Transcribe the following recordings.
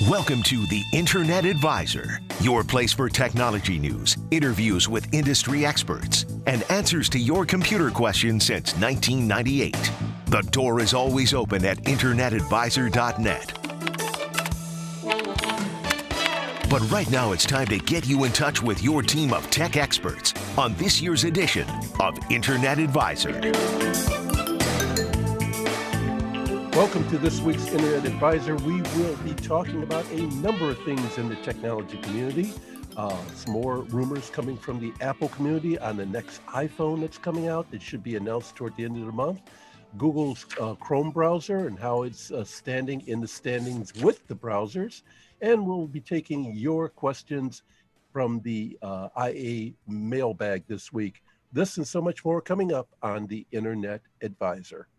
Welcome to the Internet Advisor, your place for technology news, interviews with industry experts, and answers to your computer questions since 1998. The door is always open at internetadvisor.net. But right now it's time to get you in touch with your team of tech experts on this year's edition of Internet Advisor. Welcome to this week's Internet Advisor. We will be talking about a number of things in the technology community. Some more rumors coming from the Apple community on the next iPhone that's coming out. It should be announced toward the end of the month. Google's Chrome browser and how it's standing in the standings with the browsers. And we'll be taking your questions from the IA mailbag this week. This and so much more coming up on the Internet Advisor.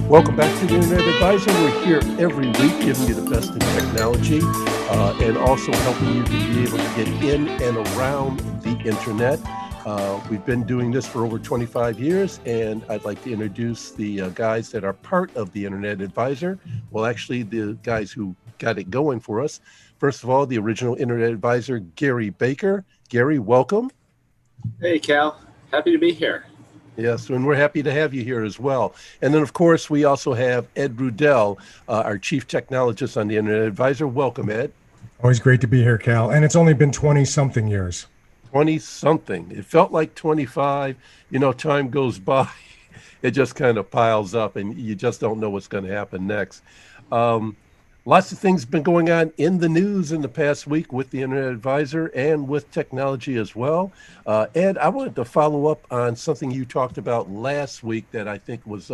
Welcome back to the Internet Advisor. We're here every week giving you the best in technology and also helping you to be able to get in and around the Internet. We've been doing this for over 25 years, and I'd like to introduce the guys that are part of the Internet Advisor. Well, actually, the guys who got it going for us. First of all, the original Internet Advisor, Gary Baker. Gary, welcome. Hey, Cal. Happy to be here. Yes, and we're happy to have you here as well. And then, of course, we also have Ed Rudel, our chief technologist on the Internet Advisor. Welcome, Ed. Always great to be here, Cal. And it's only been 20-something years. 20-something. It felt like 25. You know, time goes by. It just kind of piles up, and you just don't know what's going to happen next. Lots of things been going on in the news in the past week with the Internet Advisor and with technology as well. Ed, I wanted to follow up on something you talked about last week that I think was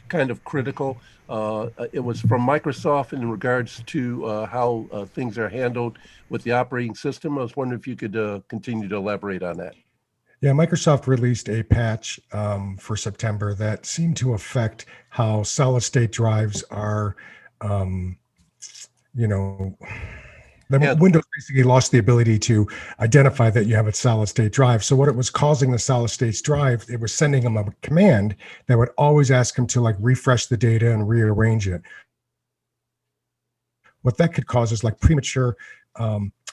kind of critical. It was from Microsoft in regards to how things are handled with the operating system. I was wondering if you could continue to elaborate on that. Yeah, Microsoft released a patch for September that seemed to affect how solid-state drives are Windows basically lost the ability to identify that you have a solid-state drive. So what it was causing the solid-state drive, it was sending them a command that would always ask them to refresh the data and rearrange it. What that could cause is premature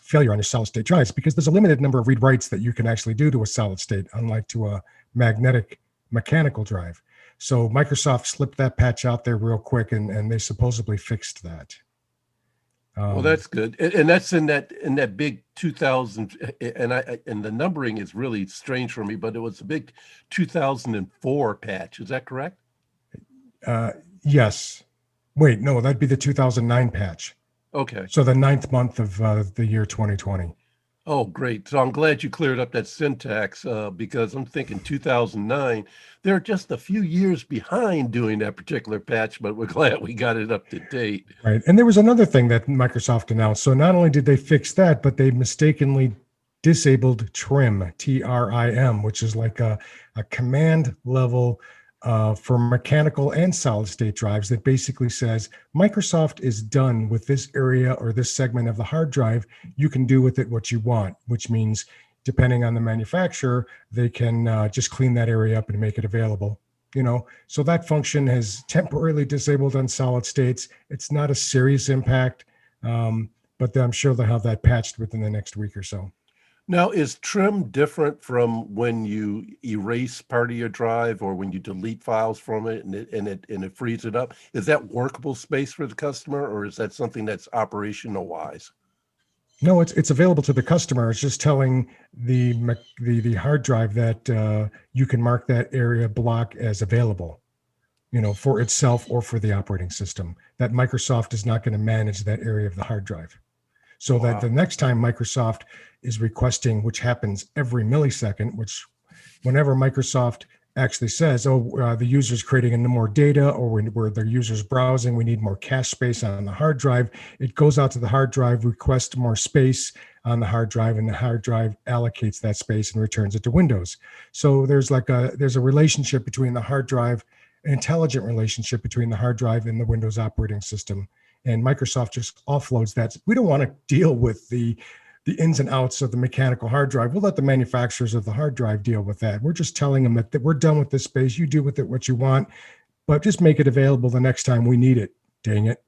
failure on your solid-state drives, because there's a limited number of read-writes that you can actually do to a solid-state, unlike to a mechanical drive. So Microsoft slipped that patch out there real quick, and they supposedly fixed that. Well, that's good, and that's in that big 2000, and the numbering is really strange for me, but it was a big 2004 patch. Is that correct? Yes. Wait, no, that'd be the 2009 patch. Okay. So the 9th month of the year 2020. Oh, great. So I'm glad you cleared up that syntax because I'm thinking 2009. They're just a few years behind doing that particular patch, but we're glad we got it up to date. Right. And there was another thing that Microsoft announced. So not only did they fix that, but they mistakenly disabled TRIM, T-R-I-M, which is like a command level for mechanical and solid state drives that basically says Microsoft is done with this area or this segment of the hard drive. You can do with it what you want, which means depending on the manufacturer, they can just clean that area up and make it available. So that function has temporarily disabled on solid states. It's not a serious impact, but I'm sure they'll have that patched within the next week or so. Now, is trim different from when you erase part of your drive or when you delete files from it and it frees it up? Is that workable space for the customer, or is that something that's operational wise? No, it's available to the customer. It's just telling the hard drive that you can mark that area block as available, for itself or for the operating system. That Microsoft is not going to manage that area of the hard drive. So that the next time Microsoft is requesting, which happens every millisecond, which whenever Microsoft actually says, the user's creating more data, or where the user's browsing, we need more cache space on the hard drive, it goes out to the hard drive, requests more space on the hard drive, and the hard drive allocates that space and returns it to Windows. So there's a relationship between the hard drive, an intelligent relationship between the hard drive and the Windows operating system. And Microsoft just offloads that. We don't want to deal with the ins and outs of the mechanical hard drive. We'll let the manufacturers of the hard drive deal with that. We're just telling them that we're done with this space. You do with it what you want. but just make it available the next time we need it. Dang it.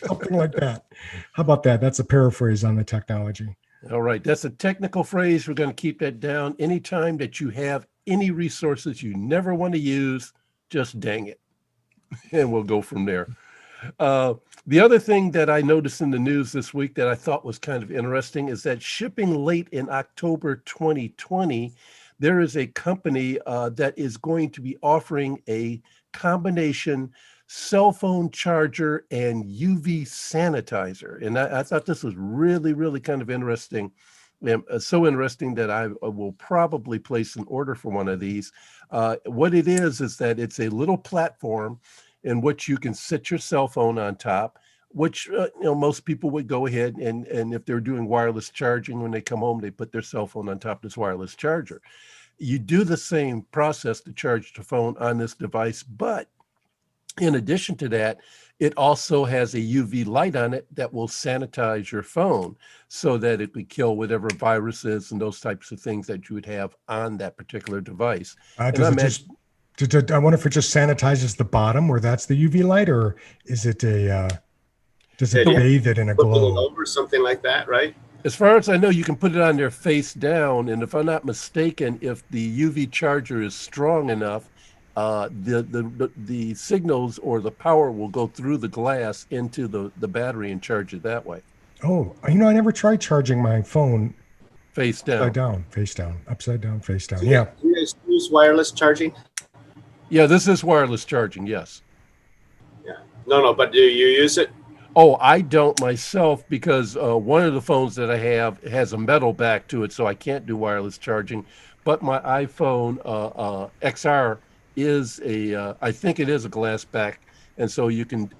Something like that. How about that? That's a paraphrase on the technology. All right. That's a technical phrase. We're going to keep that down. Anytime that you have any resources you never want to use, just dang it. And we'll go from there. The other thing that I noticed in the news this week that I thought was kind of interesting is that shipping late in October 2020, there is a company that is going to be offering a combination cell phone charger and UV sanitizer. And I thought this was really, really kind of interesting. So interesting that I will probably place an order for one of these. What it is that it's a little platform in which you can sit your cell phone on top, which most people would go ahead and if they're doing wireless charging, when they come home, they put their cell phone on top of this wireless charger. You do the same process to charge the phone on this device, but in addition to that, it also has a UV light on it that will sanitize your phone so that it would kill whatever viruses and those types of things that you would have on that particular device. I wonder if it just sanitizes the bottom where that's the UV light, or is it does it bathe it in a glow? Over something like that, right? As far as I know, you can put it on there face down. And if I'm not mistaken, if the UV charger is strong enough, the signals or the power will go through the glass into the battery and charge it that way. Oh, I never tried charging my phone face down. Upside down, face down, upside down, face down. Yeah. Do you guys use wireless charging? Yeah, this is wireless charging, yes. Yeah. No, but do you use it? Oh, I don't myself because one of the phones that I have has a metal back to it, so I can't do wireless charging. But my iPhone XR is I think it is a glass back, and so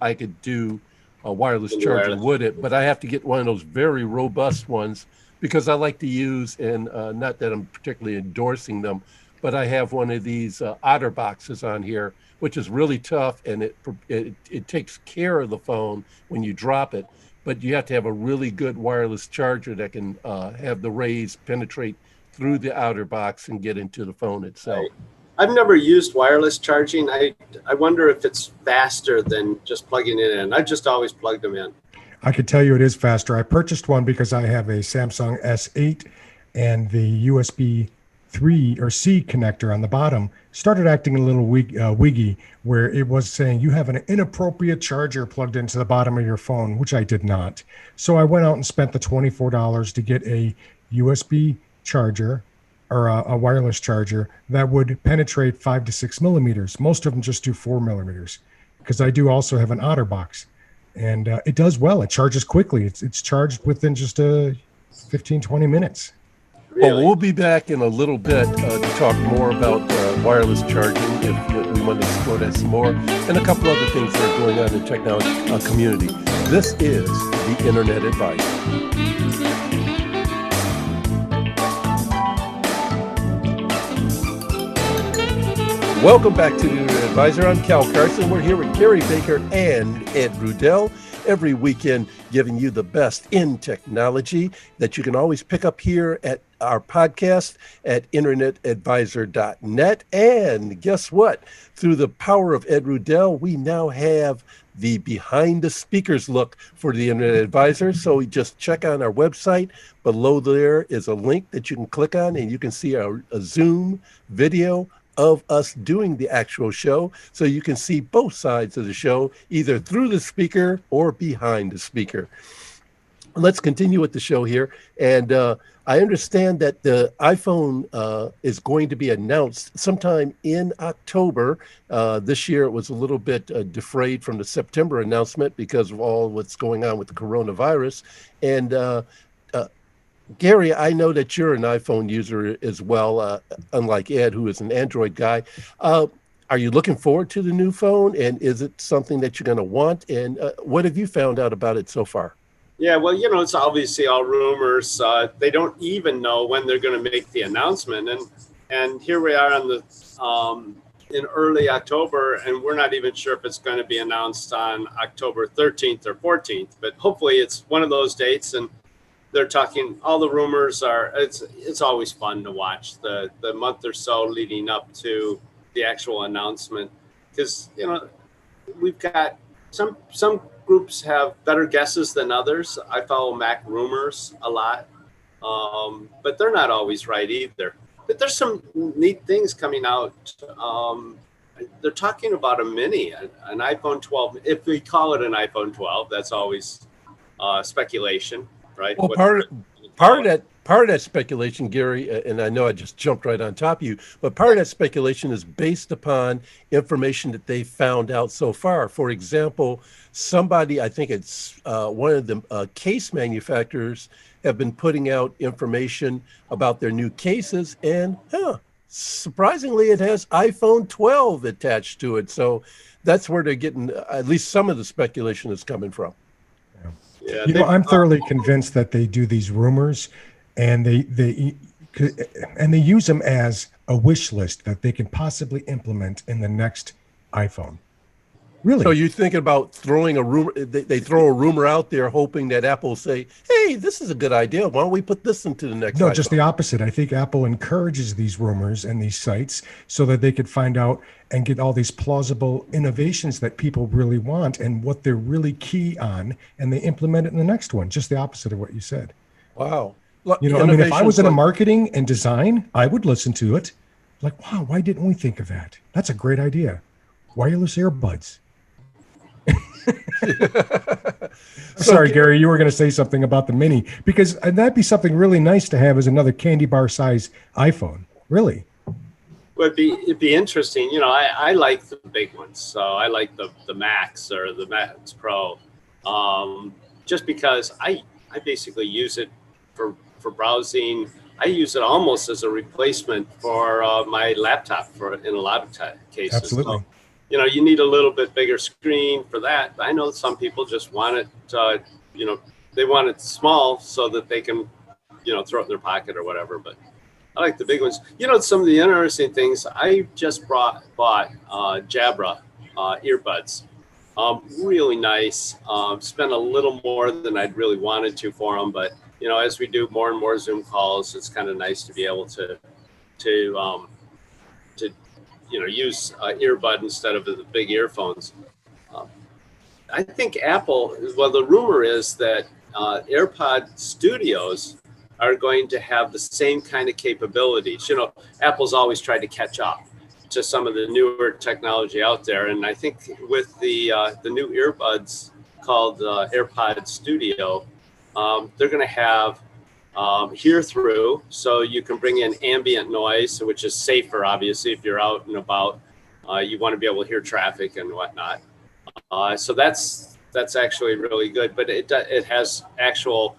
I could do a wireless charging with it, but I have to get one of those very robust ones because I like to use, and not that I'm particularly endorsing them, but I have one of these Otter boxes on here, which is really tough, and it takes care of the phone when you drop it, but you have to have a really good wireless charger that can have the rays penetrate through the outer box and get into the phone itself. Right. I've never used wireless charging. I wonder if it's faster than just plugging it in. I've just always plugged them in. I could tell you it is faster. I purchased one because I have a Samsung S8 and the USB 3 or C connector on the bottom started acting a little wiggy where it was saying you have an inappropriate charger plugged into the bottom of your phone, which I did not. So I went out and spent the $24 to get a USB charger or a wireless charger that would penetrate 5 to 6 millimeters. Most of them just do 4 millimeters because I do also have an Otter box, and it does well. It charges quickly. It's charged within just 15, 20 minutes. Really? Well, we'll be back in a little bit to talk more about wireless charging if we want to explore that some more, and a couple other things that are going on in the technology community. This is the Internet Advisor. Welcome back to the Internet Advisor. I'm Cal Carson. We're here with Gary Baker and Ed Rudel every weekend, giving you the best in technology that you can always pick up here at our podcast at internetadvisor.net. And guess what? Through the power of Ed Rudel, we now have the behind the speakers look for the Internet Advisor. So just check on our website. Below there is a link that you can click on, and you can see a Zoom video of us doing the actual show, so you can see both sides of the show, either through the speaker or behind the speaker. Let's continue with the show here. And I understand that the iPhone is going to be announced sometime in October. This year it was a little bit defrayed from the September announcement because of all what's going on with the coronavirus. And Gary, I know that you're an iPhone user as well, unlike Ed, who is an Android guy. Are you looking forward to the new phone, and is it something that you're going to want? And what have you found out about it so far? Yeah, well, it's obviously all rumors. They don't even know when they're going to make the announcement, and here we are on the in early October, and we're not even sure if it's going to be announced on October 13th or 14th. But hopefully, it's one of those dates, and they're talking, all the rumors are, it's always fun to watch the month or so leading up to the actual announcement. because we've got some groups have better guesses than others. I follow Mac rumors a lot, but they're not always right either. But there's some neat things coming out. They're talking about a mini, an iPhone 12. If we call it an iPhone 12, that's always speculation, right? Well, part of that speculation, Gary, and I know I just jumped right on top of you, but part of that speculation is based upon information that they found out so far. For example, somebody, I think it's one of the case manufacturers, have been putting out information about their new cases, and surprisingly, it has iPhone 12 attached to it. So that's where they're getting at least some of the speculation is coming from. Yeah, I'm thoroughly convinced that they do these rumors, and they use them as a wish list that they can possibly implement in the next iPhone. Really? So you're thinking about throwing a rumor? They throw a rumor out there, hoping that Apple will say, "Hey, this is a good idea. Why don't we put this into the next?" No, iPhone? just the opposite. I think Apple encourages these rumors and these sites so that they could find out and get all these plausible innovations that people really want and what they're really key on, and they implement it in the next one. Just the opposite of what you said. Wow. If I was in a marketing and design, I would listen to it. Like, wow, why didn't we think of that? That's a great idea. Wireless earbuds. Sorry, Gary, you were going to say something about the mini, because that'd be something really nice to have as another candy bar size iPhone. Really. Well, it'd be interesting. I like the big ones. So I like the Max or the Max Pro, just because I basically use it for browsing. I use it almost as a replacement for my laptop in a lot of cases. Absolutely. So, you need a little bit bigger screen for that. I know some people just want it, they want it small so that they can, throw it in their pocket or whatever. But I like the big ones. Some of the interesting things, I just bought Jabra earbuds. Really nice. Spent a little more than I'd really wanted to for them. But, as we do more and more Zoom calls, it's kind of nice to be able to use earbud instead of the big earphones. I think Apple, the rumor is that AirPod Studios are going to have the same kind of capabilities. Apple's always tried to catch up to some of the newer technology out there. And I think with the new earbuds called AirPod Studio, they're going to have hear through, so you can bring in ambient noise, which is safer, obviously, if you're out and about. You want to be able to hear traffic and whatnot. So that's actually really good, but it has actual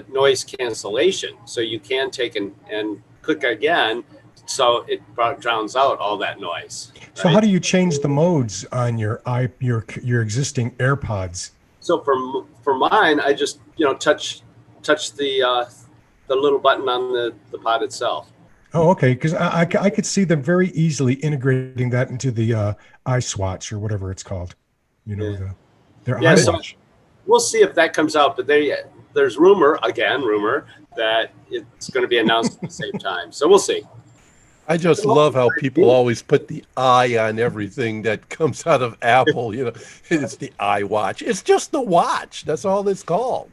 noise cancellation, so you can take and click again, so it drowns out all that noise. Right? So how do you change the modes on your existing AirPods? So for mine, I just touch the little button on the pod itself. Oh, okay. Because I could see them very easily integrating that into the iSwatch or whatever it's called. Their iWatch. So we'll see if that comes out. But there's rumor that it's going to be announced at the same time. So we'll see. I just love how people always put the eye on everything that comes out of Apple. It's the iWatch. It's just the watch. That's all it's called,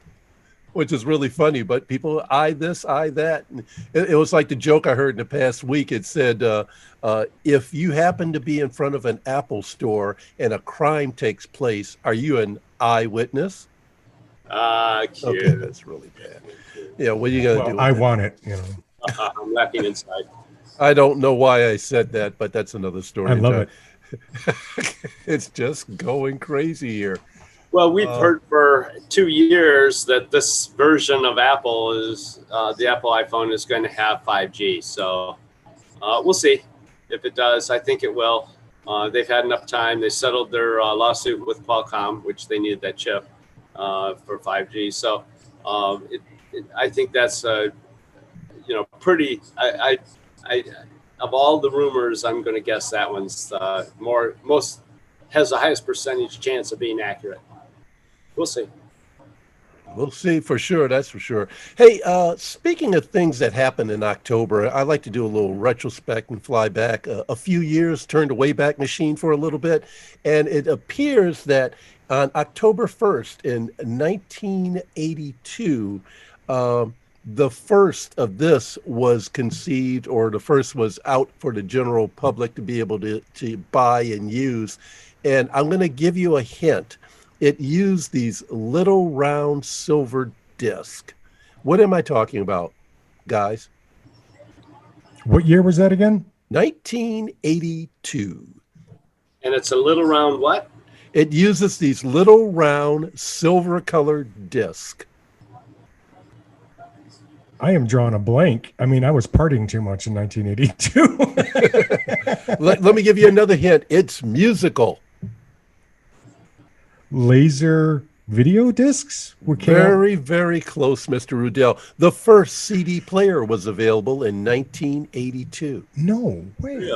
which is really funny. But people eye this, eye that. It was like the joke I heard in the past week. It said, if you happen to be in front of an Apple store and a crime takes place, are you an eyewitness? Cute. Okay, that's really bad. Yeah, what are you going to do? I want it. I'm laughing inside. I don't know why I said that, but that's another story. I love it. It's just going crazy here. Well, we've heard for 2 years that this version of Apple is the Apple iPhone is going to have 5G. So we'll see if it does. I think it will. They've had enough time. They settled their lawsuit with Qualcomm, which they needed that chip for 5G. So I think that's pretty. I of all the rumors, I'm going to guess that one's has the highest percentage chance of being accurate. We'll see. We'll see for sure. That's for sure. Hey, speaking of things that happened in October, I like to do a little retrospect and fly back a few years, turn the Wayback Machine for a little bit. And it appears that on October 1st in 1982, the first of this was conceived, or the first was out for the general public to be able to buy and use. And I'm going to give you a hint. It used these little round silver discs. What am I talking about, guys? What year was that again? 1982. And it's a little round what? It uses these little round silver colored discs. I am drawing a blank. I mean, I was partying too much in 1982. Let me give you another hint. It's musical. Laser video discs? Very, very close, Mr. Rudel. The first CD player was available in 1982. No way.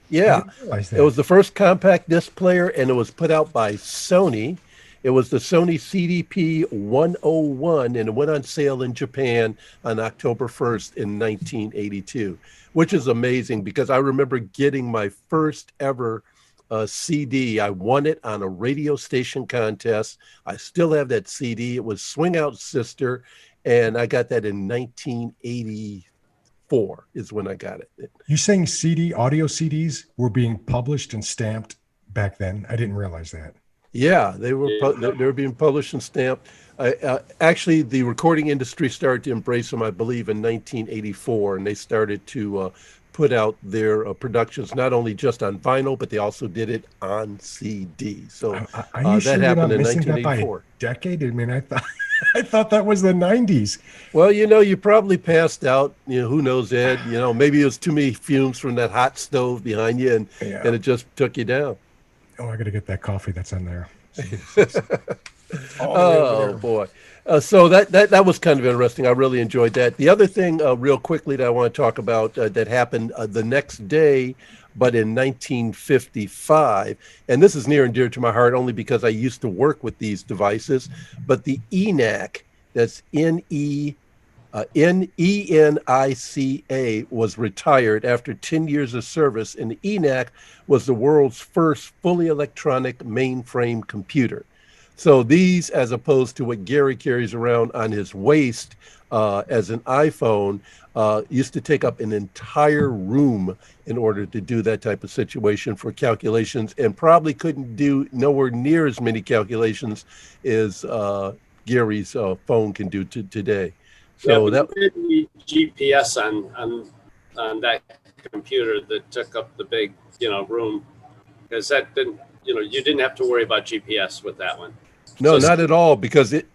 Yeah. It was the first compact disc player, and it was put out by Sony. It was the Sony CDP 101, and it went on sale in Japan on October 1st in 1982, which is amazing because I remember getting my first ever CD. I won it on a radio station contest. I still have that CD. It was Swing Out Sister, and I got that in 1984 is when I got it. You saying audio CDs were being published and stamped back then? I didn't realize that. Yeah, they were being published and stamped. Actually, the recording industry started to embrace them, I believe, in 1984, and they started to put out their productions not only just on vinyl, but they also did it on CD. So that happened in 1984. Decade? I mean, I thought that was the 90s. Well, you probably passed out. Who knows, Ed? Maybe it was too many fumes from that hot stove behind you, and it just took you down. Oh, I got to get that coffee that's in there. Oh boy. So that was kind of interesting. I really enjoyed that. The other thing real quickly that I want to talk about that happened the next day, but in 1955, and this is near and dear to my heart only because I used to work with these devices, but the ENIAC, that's ENICA, was retired after 10 years of service, and the ENIAC was the world's first fully electronic mainframe computer. So these, as opposed to what Gary carries around on his waist as an iPhone, used to take up an entire room in order to do that type of situation for calculations, and probably couldn't do nowhere near as many calculations as Gary's phone can do today. So that didn't need GPS on that computer that took up the big room, because that didn't you didn't have to worry about GPS with that one. No, not at all, because it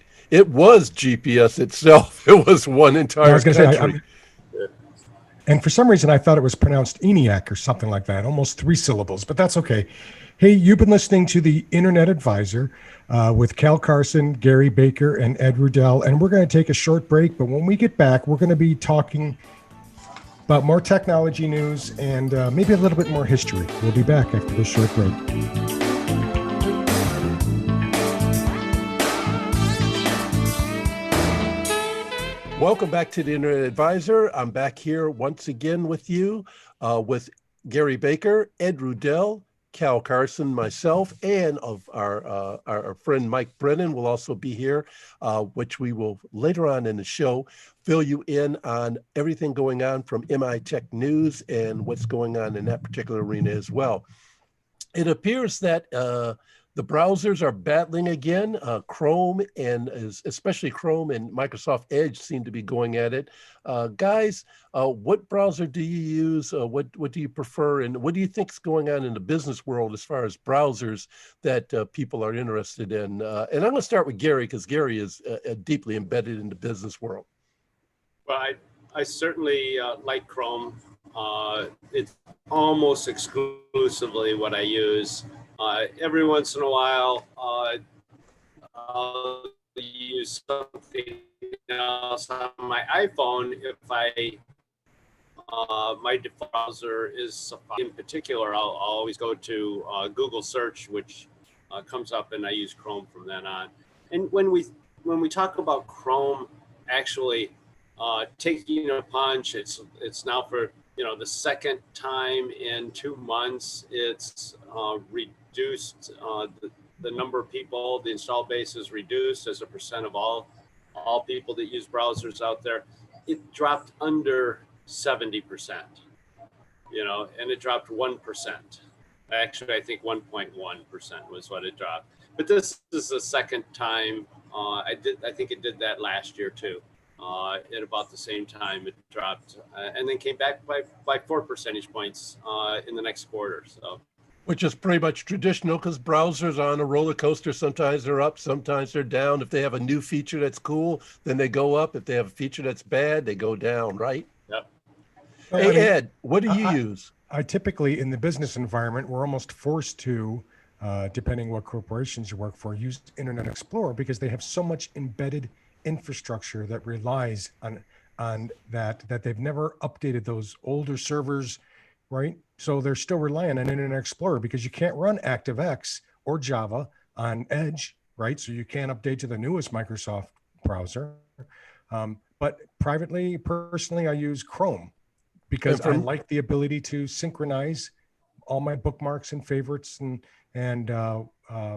was GPS itself. It was one entire country. And for some reason, I thought it was pronounced ENIAC or something like that, almost 3 syllables, but that's okay. Hey, you've been listening to the Internet Advisor with Cal Carson, Gary Baker, and Ed Rudel, and we're going to take a short break, but when we get back, we're going to be talking about more technology news and maybe a little bit more history. We'll be back after this short break. Welcome back to the Internet Advisor. I'm back here once again with you with Gary Baker, Ed Rudel, Cal Carson, myself, and of our friend Mike Brennan will also be here, which we will later on in the show fill you in on everything going on from MI Tech News and what's going on in that particular arena as well. It appears that the browsers are battling again. Chrome and especially Chrome and Microsoft Edge seem to be going at it. Guys, what browser do you use? What do you prefer? And what do you think is going on in the business world as far as browsers that people are interested in? And I'm going to start with Gary because Gary is deeply embedded in the business world. Well, I certainly like Chrome. It's almost exclusively what I use. Every once in a while, I'll use something else on my iPhone if my default browser is Safari. In particular, I'll always go to Google search, which comes up, and I use Chrome from then on. And when when we talk about Chrome actually taking a punch, it's now for the second time in 2 months. It's reduced the number of people. The install base is reduced as a percent of all people that use browsers out there. It dropped under 70%. And it dropped 1%. Actually, I think 1.1% was what it dropped. But this is the second time. I think it did that last year too. At about the same time, it dropped and then came back by 4 percentage points in the next quarter. So, which is pretty much traditional because browsers are on a roller coaster. Sometimes they're up, sometimes they're down. If they have a new feature that's cool, then they go up. If they have a feature that's bad, they go down, right? Yep. Well, Hey, I mean, Ed, what do you use? I typically, in the business environment, we're almost forced to, depending what corporations you work for, use Internet Explorer because they have so much embedded infrastructure that relies on that they've never updated those older servers, right? So they're still relying on Internet Explorer because you can't run ActiveX or Java on Edge, right? So you can't update to the newest Microsoft browser. But privately, personally, I use Chrome because I like the ability to synchronize all my bookmarks and favorites and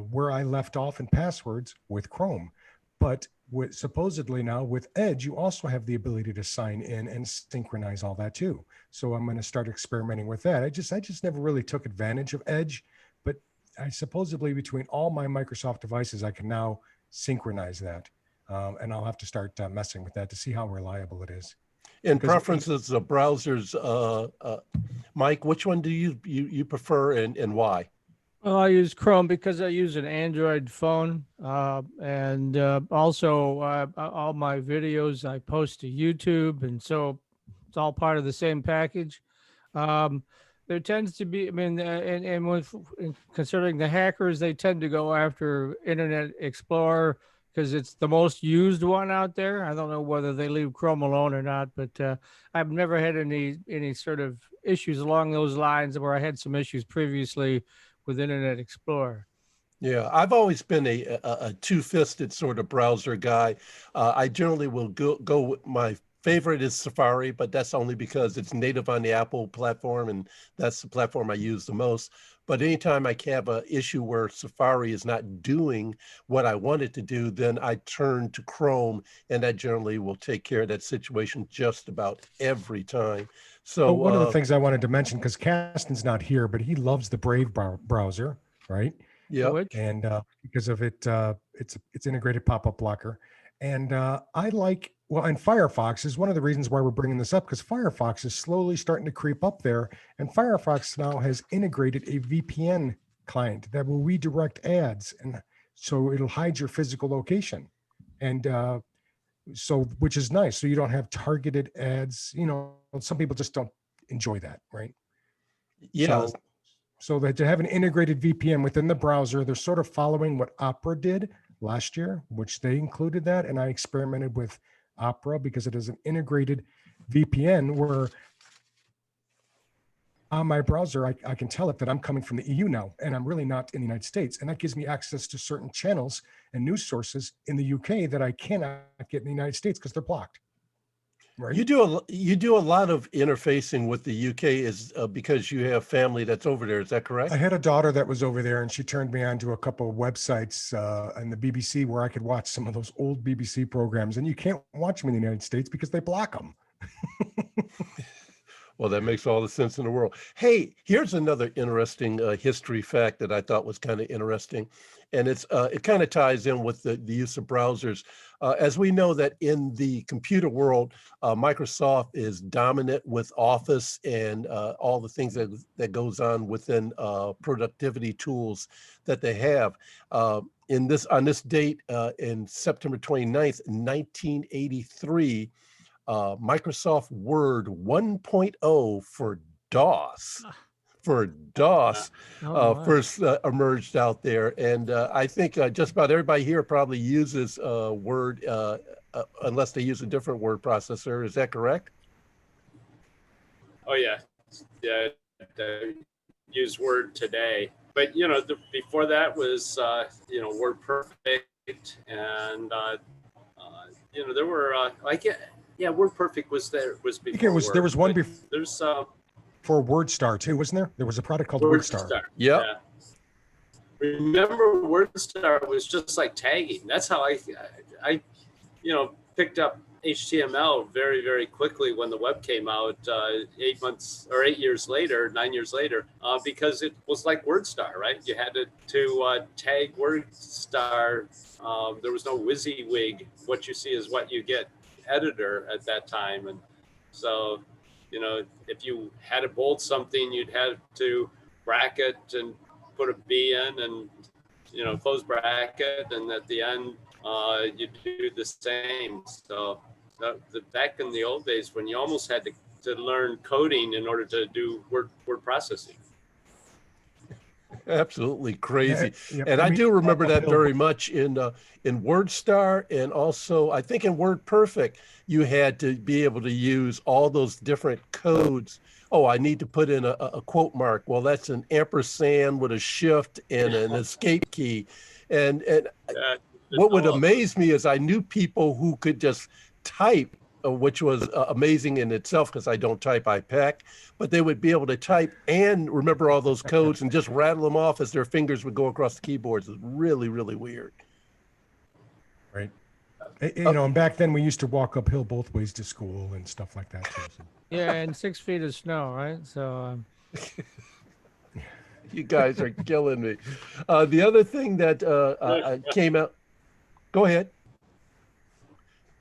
where I left off and passwords with Chrome. But supposedly now with Edge, you also have the ability to sign in and synchronize all that too. So I'm going to start experimenting with that. I just never really took advantage of Edge, but I supposedly between all my Microsoft devices, I can now synchronize that. And I'll have to start messing with that to see how reliable it is. In preferences of browsers, Mike, which one do you prefer and why? Well, I use Chrome because I use an Android phone, and also all my videos I post to YouTube, and so it's all part of the same package. There tends to be, I mean, and with considering the hackers, they tend to go after Internet Explorer because it's the most used one out there. I don't know whether they leave Chrome alone or not, but I've never had any sort of issues along those lines where I had some issues previously with Internet Explorer. Yeah, I've always been a two-fisted sort of browser guy. I generally will go with my favorite is Safari, but that's only because it's native on the Apple platform, and that's the platform I use the most. But anytime I have an issue where Safari is not doing what I want it to do, then I turn to Chrome, and that generally will take care of that situation just about every time. So one of the things I wanted to mention, because Caston's not here, but he loves the Brave browser, right? Yeah. And because of it, it's integrated pop-up blocker. And I like, well, and Firefox is one of the reasons why we're bringing this up, because Firefox is slowly starting to creep up there. And Firefox now has integrated a VPN client that will redirect ads. And so it'll hide your physical location. And so, which is nice. So you don't have targeted ads. You know, some people just don't enjoy that, right? Yeah. So that to have an integrated VPN within the browser, they're sort of following what Opera did last year, which they included that. And I experimented with Opera because it is an integrated VPN where on my browser, I can tell it that I'm coming from the EU now, and I'm really not in the United States. And that gives me access to certain channels and news sources in the UK that I cannot get in the United States because they're blocked. Right. You do a lot of interfacing with the UK is because you have family that's over there. Is that correct? I had a daughter that was over there, and she turned me on to a couple of websites and the BBC where I could watch some of those old BBC programs. And you can't watch them in the United States because they block them. Well, that makes all the sense in the world. Hey, here's another interesting history fact that I thought was kind of interesting. And it kind of ties in with the use of browsers. As we know that in the computer world, Microsoft is dominant with Office and all the things that goes on within productivity tools that they have. On this date, in September 29th, 1983, Microsoft Word 1.0 for DOS. First emerged out there. And I think just about everybody here probably uses Word unless they use a different word processor. Is that correct? Oh, yeah. Yeah, I use Word today. But, before that was, WordPerfect and there were yeah, WordPerfect was I before. think there was one before. There's WordStar too, wasn't there? There was a product called WordStar. Yep. Yeah. Remember, WordStar was just like tagging. That's how I picked up HTML very, very quickly when the web came out 9 years later, because it was like WordStar, right? You had to tag WordStar. There was no WYSIWYG. What you see is what you get editor at that time. And so, if you had to bold something, you'd have to bracket and put a B in and, close bracket. And at the end, you do the same. So back in the old days when you almost had to learn coding in order to do word processing. Absolutely crazy. Yeah, and I do remember that very much in WordStar, and also I think in WordPerfect, you had to be able to use all those different codes. Oh, I need to put in a quote mark. Well, that's an ampersand with a shift and an escape key. And what would amaze me is I knew people who could just type, which was amazing in itself because I don't type, I peck, but they would be able to type and remember all those codes and just rattle them off as their fingers would go across the keyboards. It was really, really weird. Right. And back then we used to walk uphill both ways to school and stuff like that too. So. Yeah, and 6 feet of snow, right? So you guys are killing me. The other thing that came out, go ahead.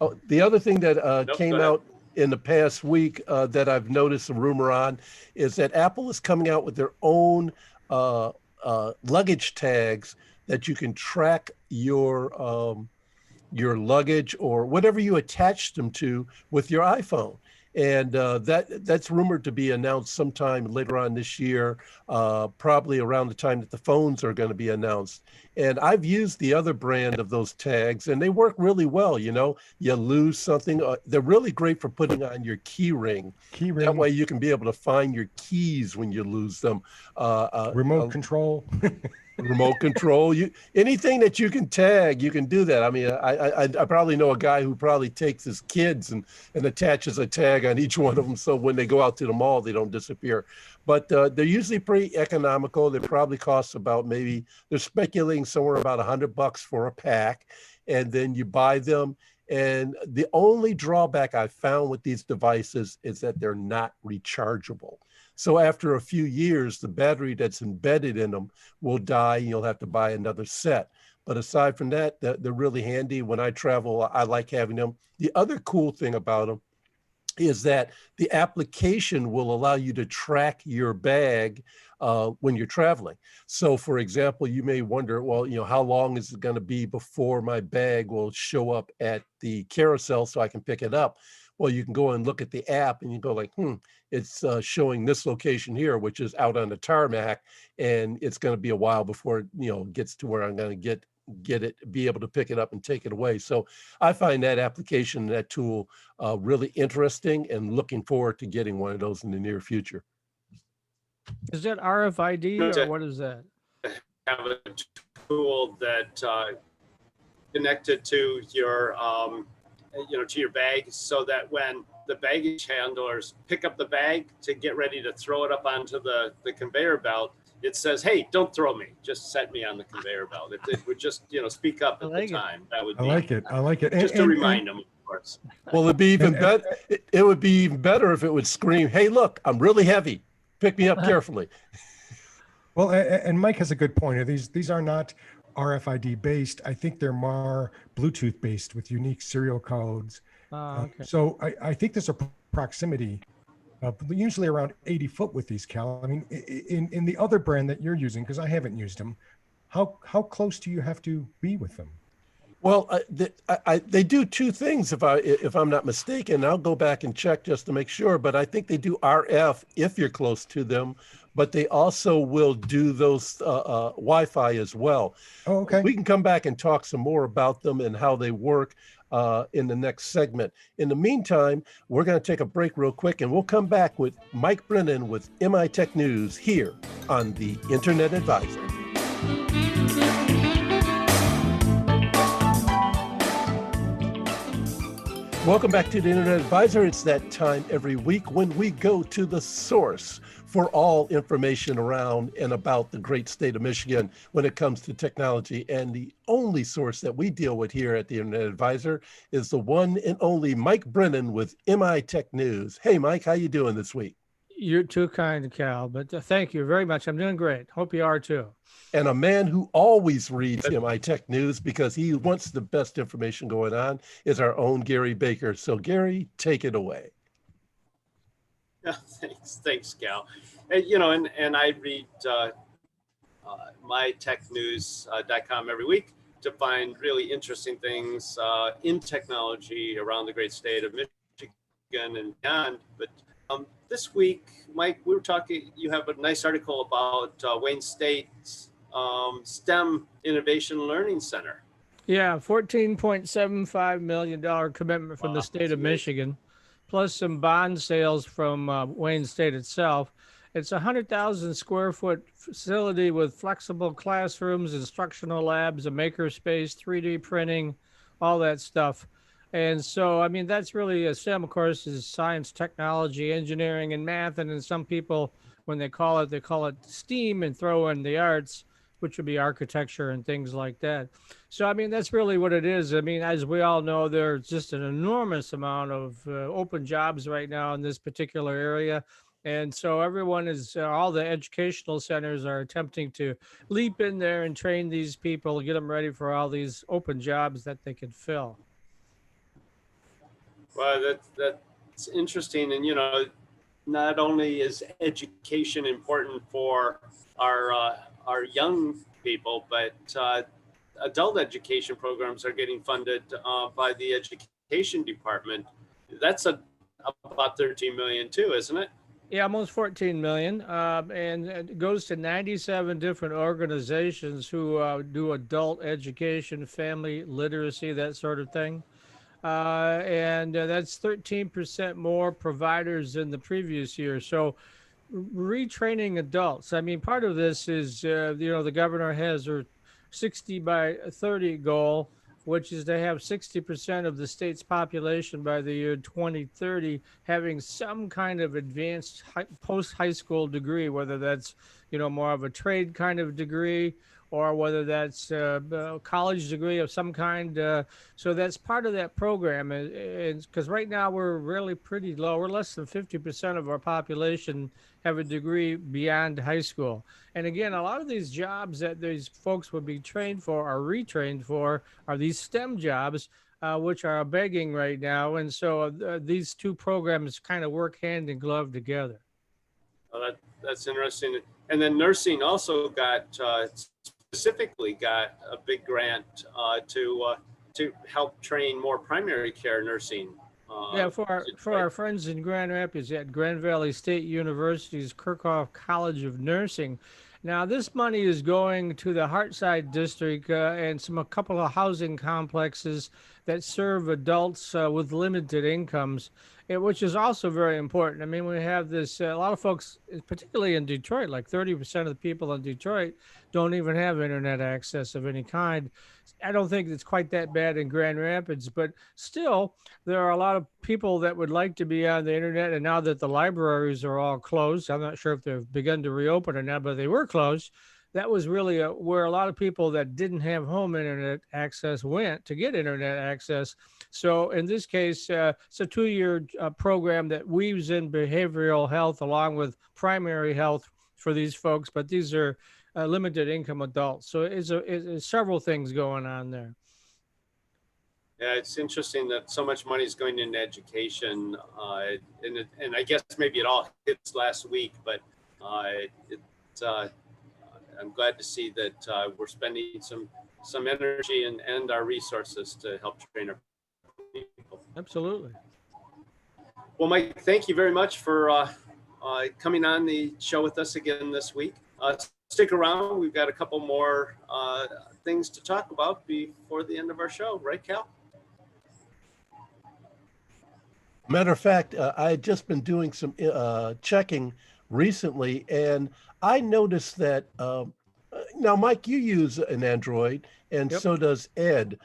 Oh, the other thing that came out in the past week that I've noticed a rumor on is that Apple is coming out with their own luggage tags that you can track your luggage or whatever you attach them to with your iPhone. And that's rumored to be announced sometime later on this year, probably around the time that the phones are going to be announced. And I've used the other brand of those tags, and they work really well. You lose something. They're really great for putting on your key ring. That way you can be able to find your keys when you lose them. Remote control. Remote control, anything that you can tag, you can do that. I mean, I probably know a guy who probably takes his kids and attaches a tag on each one of them, so when they go out to the mall, they don't disappear. But they're usually pretty economical. They probably cost about they're speculating somewhere about $100 for a pack, and then you buy them. And the only drawback I found with these devices is that they're not rechargeable. So after a few years, the battery that's embedded in them will die and you'll have to buy another set. But aside from that, they're really handy. When I travel, I like having them. The other cool thing about them is that the application will allow you to track your bag when you're traveling. So for example, you may wonder, well, how long is it going to be before my bag will show up at the carousel so I can pick it up? Well, you can go and look at the app and you go like, it's showing this location here, which is out on the tarmac, and it's going to be a while before it gets to where I'm going to get it, be able to pick it up and take it away. So I find that application, that tool really interesting, and looking forward to getting one of those in the near future. Is that RFID or what is that? Have a tool that connected to your to your bag, so that when the baggage handlers pick up the bag to get ready to throw it up onto the conveyor belt, it says, "Hey, don't throw me. Just set me on the conveyor belt." If it would just speak up at the time, that would be. I like it. Just to remind them, of course. Well, it'd be even better. It would be even better if it would scream, "Hey, look, I'm really heavy. Pick me up carefully." Well, and Mike has a good point. These are not RFID based. I think they're more Bluetooth based with unique serial codes. Okay. So I think there's a proximity, usually around 80 foot with these, Cal. I mean, in the other brand that you're using, because I haven't used them, how close do you have to be with them? Well, they do two things, if I'm not mistaken. I'll go back and check just to make sure, but I think they do RF if you're close to them, but they also will do those Wi-Fi as well. Oh, okay. We can come back and talk some more about them and how they work in the next segment. In the meantime, we're going to take a break real quick, and we'll come back with Mike Brennan with MI Tech News here on the Internet Advisor. Welcome back to the Internet Advisor. It's that time every week when we go to the source for all information around and about the great state of Michigan when it comes to technology. And the only source that we deal with here at the Internet Advisor is the one and only Mike Brennan with MI Tech News. Hey, Mike, how you doing this week? You're too kind, Cal, but thank you very much. I'm doing great. Hope you are too. And a man who always reads MI Tech News because he wants the best information going on is our own Gary Baker. So Gary, take it away. Yeah, thanks, Cal. And I read mytechnews.com every week to find really interesting things in technology around the great state of Michigan and beyond. But this week, Mike, we were talking, you have a nice article about Wayne State's STEM Innovation Learning Center. Yeah, $14.75 million commitment from the state of Michigan, plus some bond sales from Wayne State itself. It's a 100,000 square foot facility with flexible classrooms, instructional labs, a maker space, 3D printing, all that stuff. And so, I mean, that's really STEM, of course, is science, technology, engineering, and math. And then some people, when they call it STEAM and throw in the arts, which would be architecture and things like that. So, I mean, that's really what it is. I mean, as we all know, there's just an enormous amount of open jobs right now in this particular area. And so everyone is, all the educational centers are attempting to leap in there and train these people, get them ready for all these open jobs that they can fill. Well, that's interesting. And, not only is education important for our young people, but adult education programs are getting funded by the education department. That's about 13 million too, isn't it? Yeah, almost 14 million. And it goes to 97 different organizations who do adult education, family literacy, that sort of thing. And that's 13% more providers than the previous year. So retraining adults. I mean, part of this is, the governor has her 60 by 30 goal, which is to have 60% of the state's population by the year 2030 having some kind of advanced post-high school degree, whether that's, more of a trade kind of degree or whether that's a college degree of some kind. So that's part of that program. Because right now we're really pretty low. We're less than 50% of our population have a degree beyond high school. And again, a lot of these jobs that these folks would be trained for or retrained for are these STEM jobs, which are begging right now. And so these two programs kind of work hand in glove together. Well, that's interesting. And then nursing also specifically got a big grant to help train more primary care nursing. For our friends in Grand Rapids at Grand Valley State University's Kirchhoff College of Nursing. Now, this money is going to the Hartside District and a couple of housing complexes that serve adults with limited incomes, which is also very important. I mean, we have this, a lot of folks, particularly in Detroit, like 30% of the people in Detroit don't even have internet access of any kind. I don't think it's quite that bad in Grand Rapids, but still, there are a lot of people that would like to be on the internet. And now that the libraries are all closed, I'm not sure if they've begun to reopen or not, but they were closed. That was really where a lot of people that didn't have home internet access went to get internet access. So in this case, it's a 2-year program that weaves in behavioral health along with primary health for these folks, but these are limited income adults. So it's several things going on there. Yeah, it's interesting that so much money is going into education, and I guess maybe it all hits last week, but I'm glad to see that we're spending some energy and our resources to help train our people. Absolutely. Well, Mike, thank you very much for coming on the show with us again this week. Stick around. We've got a couple more things to talk about before the end of our show. Right, Cal? Matter of fact, I had just been doing some checking recently, and I noticed that now, Mike, you use an Android, and Yep. so does Ed.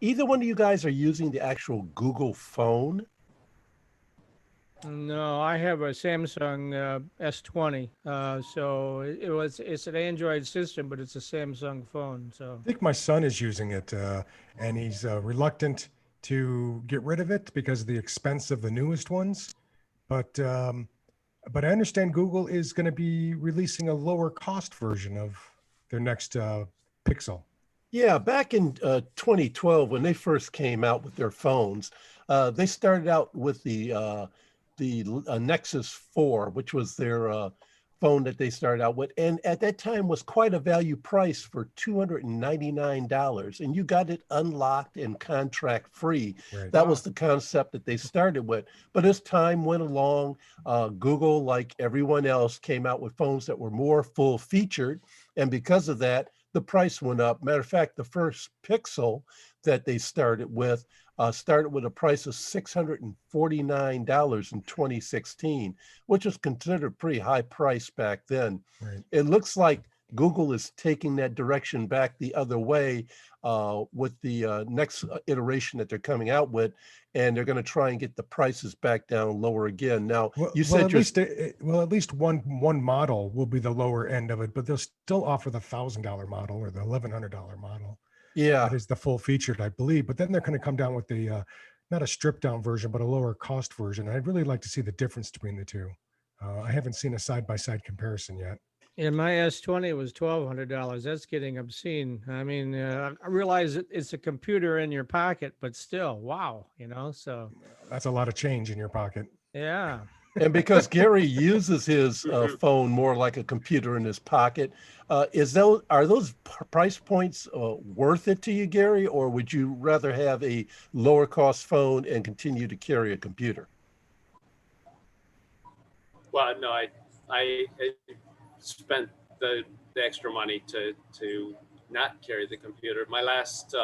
Either one of you guys are using the actual Google phone? No, I have a Samsung S20. So it's an Android system, but it's a Samsung phone. So I think my son is using it, and he's reluctant to get rid of it because of the expense of the newest ones. But I understand Google is going to be releasing a lower cost version of their next Pixel. Yeah, back in 2012, when they first came out with their phones, they started out with the Nexus 4, which was their phone that they started out with, and at that time was quite a value price for $299, and you got it unlocked and contract free. Right. That was the concept that they started with. But as time went along, Google, like everyone else, came out with phones that were more full featured, and because of that, the price went up. Matter of fact, the first Pixel that they started with a price of $649 in 2016, which was considered a pretty high price back then. Right. It looks like Google is taking that direction back the other way with the next iteration that they're coming out with, and they're going to try and get the prices back down lower again. Now, you said at least one model will be the lower end of it, but they'll still offer the $1,000 model or the $1,100 model. Yeah, that is the full featured, I believe. But then they're going to come down with the not a stripped down version, but a lower cost version. I'd really like to see the difference between the two. I haven't seen a side by side comparison yet. in my S20 was $1,200. That's getting obscene. I mean, I realize it's a computer in your pocket, but still, wow, So That's a lot of change in your pocket. yeah. and because Gary uses his phone more like a computer in his pocket, are those price points worth it to you, Gary, or would you rather have a lower cost phone and continue to carry a computer? Well, no, I spent the extra money to not carry the computer. My last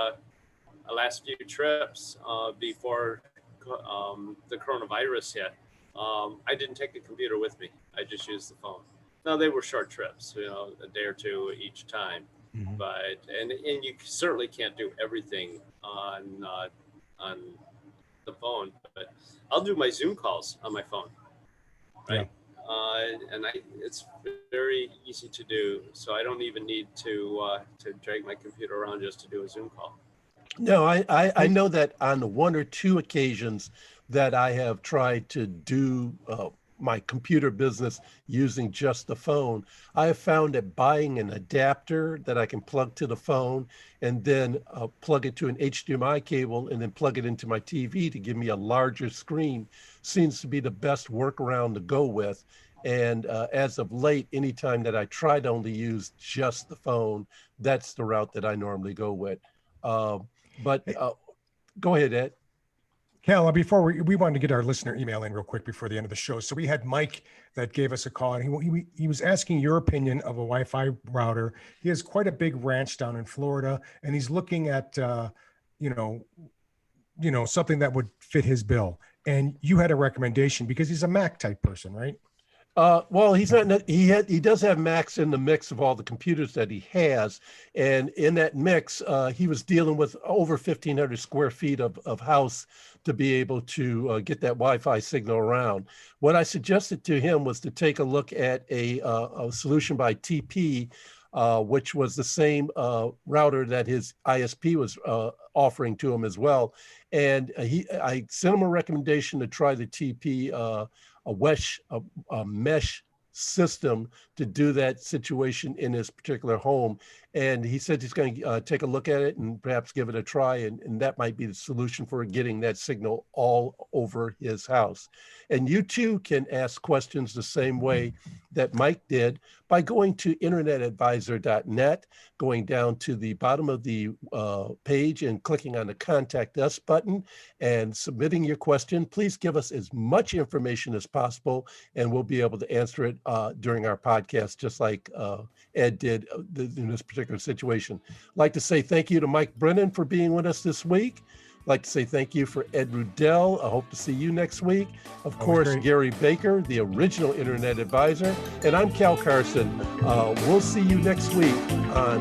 few trips before the coronavirus hit, I didn't take the computer with me. I just used the phone. Now they were short trips, a day or two each time. Mm-hmm. But and you certainly can't do everything on the phone. But I'll do my Zoom calls on my phone, right? Yeah. And it's very easy to do, so I don't even need to drag my computer around just to do a Zoom call. No, I know that on one or two occasions that I have tried to do my computer business using just the phone, I have found that buying an adapter that I can plug to the phone and then plug it to an HDMI cable and then plug it into my TV to give me a larger screen seems to be the best workaround to go with. And as of late, anytime that I try to only use just the phone, that's the route that I normally go with. But go ahead, Ed. Cal, before we wanted to get our listener email in real quick before the end of the show. So we had Mike that gave us a call, and he was asking your opinion of a Wi-Fi router. He has quite a big ranch down in Florida, and he's looking at something that would fit his bill. And you had a recommendation because he's a Mac type person, right? Well, he's not. He does have Macs in the mix of all the computers that he has, and in that mix, he was dealing with over 1,500 square feet of house to be able to get that Wi-Fi signal around. What I suggested to him was to take a look at a solution by TP, which was the same router that his ISP was offering to him as well, and I sent him a recommendation to try the TP. A mesh system to do that situation in his particular home. And he said he's going to take a look at it and perhaps give it a try. And that might be the solution for getting that signal all over his house. And you too can ask questions the same way that Mike did by going to internetadvisor.net, going down to the bottom of the page and clicking on the Contact Us button and submitting your question. Please give us as much information as possible, and we'll be able to answer it during our podcast, just like Ed did in this particular situation. I'd like to say thank you to Mike Brennan for being with us this week. I'd like to say thank you for Ed Rudel. I hope to see you next week. Of course, Gary Baker, the original Internet Advisor. And I'm Cal Carson. We'll see you next week on